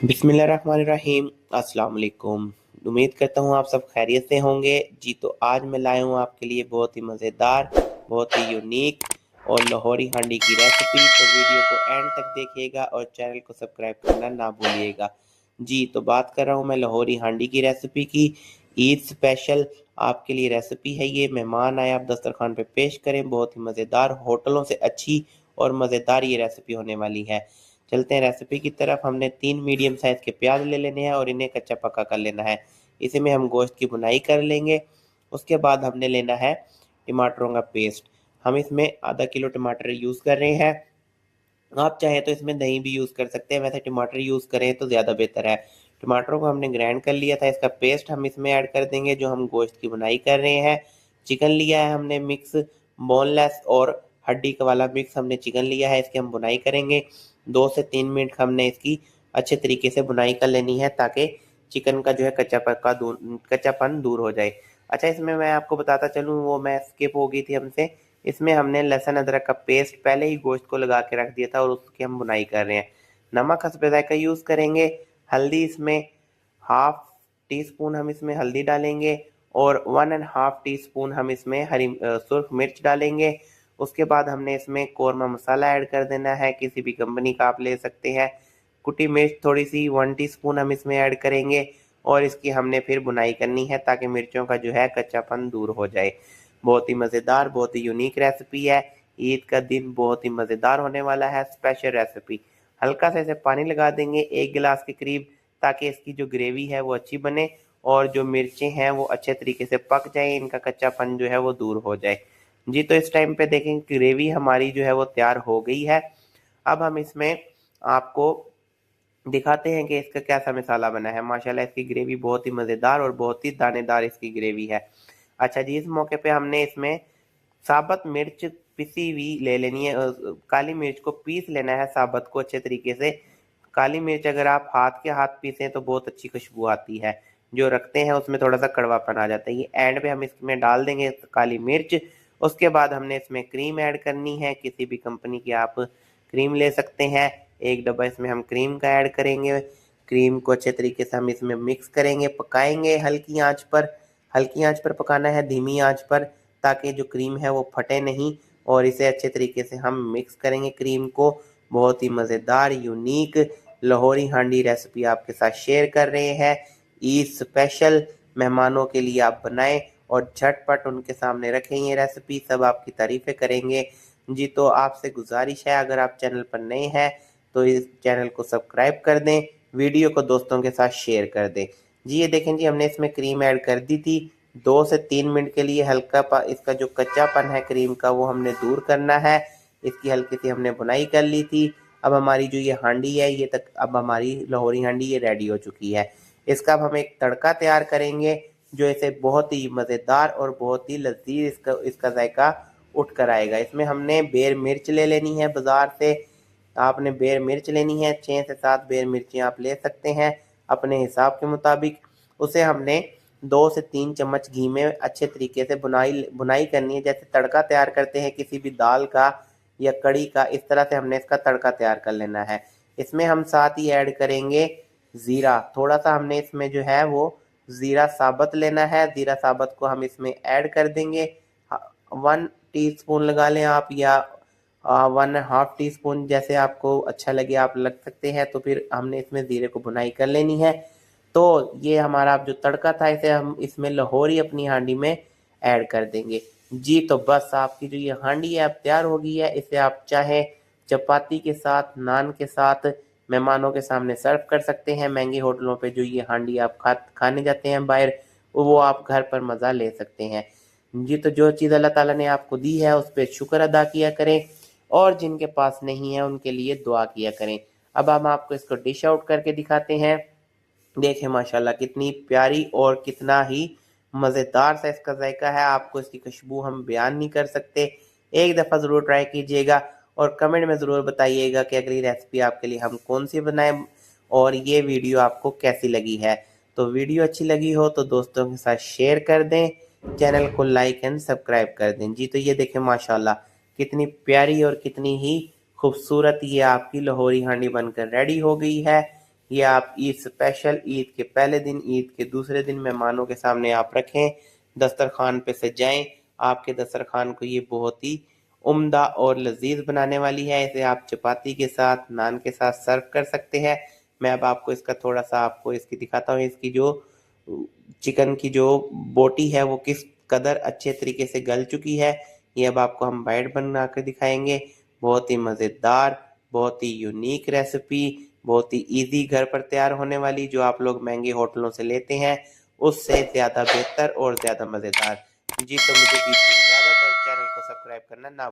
बिस्मिल्लाहिर्रहमानिर्रहीम। अस्सलाम वालेकुम। उम्मीद करता हूँ आप सब खैरियत से होंगे। जी तो आज मैं लाया हूँ आपके लिए बहुत ही मज़ेदार, बहुत ही यूनिक और लाहौरी हांडी की रेसिपी। तो वीडियो को एंड तक देखिएगा और चैनल को सब्सक्राइब करना ना भूलिएगा। जी तो बात कर रहा हूँ मैं लाहौरी हांडी की रेसिपी की। ईद स्पेशल आपके लिए रेसिपी है ये। मेहमान आए आप दस्तरखान पे पेश करें। बहुत ही मज़ेदार, होटलों से अच्छी और मज़ेदार ये रेसिपी होने वाली है। चलते हैं रेसिपी की तरफ। हमने 3 मीडियम साइज़ के प्याज ले लेने हैं और इन्हें कच्चा पक्का कर लेना है। इसी में हम गोश्त की भुनाई कर लेंगे। उसके बाद हमने लेना है टमाटरों का पेस्ट। हम इसमें आधा किलो टमाटर यूज़ कर रहे हैं। आप चाहें तो इसमें दही भी यूज़ कर सकते हैं, वैसे टमाटर यूज़ करें तो ज़्यादा बेहतर है। टमाटरों को हमने ग्राइंड कर लिया था, इसका पेस्ट हम इसमें ऐड कर देंगे जो हम गोश्त की भुनाई कर रहे हैं। चिकन लिया है हमने मिक्स, बोनलेस और हड्डी का वाला मिक्स हमने चिकन लिया है, इसकी हम भुनाई करेंगे। 2 से 3 मिनट हमने इसकी अच्छे तरीके से भुनाई कर लेनी है ताकि चिकन का जो है कच्चापन दूर हो जाए। अच्छा, इसमें मैं आपको बताता चलूँ, वो मैं स्किप हो गई थी हमसे। इसमें हमने लहसुन अदरक का पेस्ट पहले ही गोश्त को लगा के रख दिया था और उसकी हम बुनाई कर रहे हैं। नमक हस्बे जायका यूज़ करेंगे। हल्दी इसमें हाफ टी स्पून हम इसमें हल्दी डालेंगे और 1.5 टी स्पून हम इसमें सुर्ख मिर्च डालेंगे। उसके बाद हमने इसमें कौरमा मसाला ऐड कर देना है, किसी भी कंपनी का आप ले सकते हैं। कुटी मिर्च थोड़ी सी 1 टी स्पून हम इसमें ऐड करेंगे और इसकी हमने फिर बुनाई करनी है ताकि मिर्चों का जो है कच्चापन दूर हो जाए। बहुत ही मज़ेदार, बहुत ही यूनिक रेसिपी है। ईद का दिन बहुत ही मज़ेदार होने वाला है। Special recipe. हल्का सा इसे पानी लगा देंगे 1 गिलास के करीब ताकि इसकी जो ग्रेवी है वो अच्छी बने और जो मिर्चें हैं वो अच्छे तरीके से पक जाए, इनका कच्चापन जो है वो दूर हो जाए। जी तो इस टाइम पे देखें ग्रेवी हमारी जो है वो तैयार हो गई है। अब हम इसमें आपको दिखाते हैं कि इसका कैसा मसाला बना है। माशाल्लाह इसकी ग्रेवी बहुत ही मज़ेदार और बहुत ही दानेदार इसकी ग्रेवी है। अच्छा जी, इस मौके पे हमने इसमें साबुत मिर्च पिसी हुई ले लेनी है। काली मिर्च को पीस लेना है साबुत को अच्छे तरीके से। काली मिर्च अगर आप हाथ के हाथ पीसें तो बहुत अच्छी खुशबू आती है, जो रखते हैं उसमें थोड़ा सा कड़वापन आ जाता है। ये एंड पे हम इसमें डाल देंगे काली मिर्च। उसके बाद हमने इसमें क्रीम ऐड करनी है, किसी भी कंपनी की आप क्रीम ले सकते हैं। 1 डब्बा इसमें हम क्रीम का ऐड करेंगे। क्रीम को अच्छे तरीके से हम इसमें मिक्स करेंगे, पकाएंगे हल्की आंच पर। हल्की आंच पर पकाना है, धीमी आंच पर, ताकि जो क्रीम है वो फटे नहीं। और इसे अच्छे तरीके से हम मिक्स करेंगे क्रीम को। बहुत ही मज़ेदार यूनिक लाहौरी हांडी रेसिपी आपके साथ शेयर कर रहे हैं। ईद स्पेशल मेहमानों के लिए आप बनाएं और झटपट उनके सामने रखें ये रेसिपी, सब आपकी तारीफ़ें करेंगे। जी तो आपसे गुजारिश है, अगर आप चैनल पर नए हैं तो इस चैनल को सब्सक्राइब कर दें, वीडियो को दोस्तों के साथ शेयर कर दें। जी ये देखें जी, हमने इसमें क्रीम ऐड कर दी थी। 2 से 3 मिनट के लिए इसका जो कच्चापन है क्रीम का वो हमने दूर करना है। इसकी हल्की सी हमने बुनाई कर ली थी। अब हमारी जो ये हांडी है ये तक अब हमारी लाहौरी हांडी ये रेडी हो चुकी है। इसका अब हम एक तड़का तैयार करेंगे जो इसे बहुत ही मज़ेदार और बहुत ही लजीज इसका इसका जायका उठ कर आएगा। इसमें हमने बेर मिर्च ले लेनी है बाज़ार से। आपने बेर मिर्च लेनी है, 6 से 7 बेर मिर्ची आप ले सकते हैं अपने हिसाब के मुताबिक। उसे हमने 2 से 3 चम्मच घी में अच्छे तरीके से भुनाई करनी है, जैसे तड़का तैयार करते हैं किसी भी दाल का या कड़ी का, इस तरह से हमने इसका तड़का तैयार कर लेना है। इसमें हम साथ ही ऐड करेंगे ज़ीरा। थोड़ा सा हमने इसमें जो है वो ज़ीरा साबुत लेना है। ज़ीरा साबुत को हम इसमें ऐड कर देंगे। 1 टीस्पून लगा लें आप या 1.5 टी स्पून, जैसे आपको अच्छा लगे आप लग सकते हैं। तो फिर हमने इसमें ज़ीरे को भुनाई कर लेनी है। तो ये हमारा जो तड़का था इसे हम इसमें लाहौरी अपनी हांडी में ऐड कर देंगे। जी तो बस आपकी जो ये हांडी है अब तैयार हो गई है। इसे आप चाहे चपाती के साथ, नान के साथ मेहमानों के सामने सर्व कर सकते हैं। महंगी होटलों पे जो ये हांडी आप खाने जाते हैं बाहर, वो आप घर पर मज़ा ले सकते हैं। जी तो जो चीज़ अल्लाह ताला ने आपको दी है उस पर शुक्र अदा किया करें और जिनके पास नहीं है उनके लिए दुआ किया करें। अब हम आपको इसको डिश आउट करके दिखाते हैं। देखें माशाल्लाह कितनी प्यारी और कितना ही मज़ेदार सा इसका जायका है। आपको इसकी खुशबू हम बयान नहीं कर सकते। एक दफ़ा ज़रूर ट्राई कीजिएगा और कमेंट में ज़रूर बताइएगा कि अगली रेसिपी आपके लिए हम कौन सी बनाएं और ये वीडियो आपको कैसी लगी है। तो वीडियो अच्छी लगी हो तो दोस्तों के साथ शेयर कर दें, चैनल को लाइक एंड सब्सक्राइब कर दें। जी तो ये देखें माशाल्लाह कितनी प्यारी और कितनी ही खूबसूरत ये आपकी लाहौरी हांडी बनकर रेडी हो गई है। ये आप ईद स्पेशल, ईद के पहले दिन, ईद के दूसरे दिन मेहमानों के सामने आप रखें, दस्तरखान पे सजाएं। आपके दस्तरखान को ये बहुत ही उम्दा और लजीज बनाने वाली है। इसे आप चपाती के साथ, नान के साथ सर्व कर सकते हैं। मैं अब आपको इसका थोड़ा सा आपको इसकी दिखाता हूँ। इसकी जो चिकन की जो बोटी है वो किस कदर अच्छे तरीके से गल चुकी है। ये अब आपको हम बाइट बना कर दिखाएंगे। बहुत ही मज़ेदार, बहुत ही यूनिक रेसिपी, बहुत ही इजी घर पर तैयार होने वाली, जो आप लोग महंगे होटलों से लेते हैं उससे ज़्यादा बेहतर और ज़्यादा मज़ेदार। जी तो मुझे दीजिए इजाज़त और चैनल को सब्सक्राइब करना ना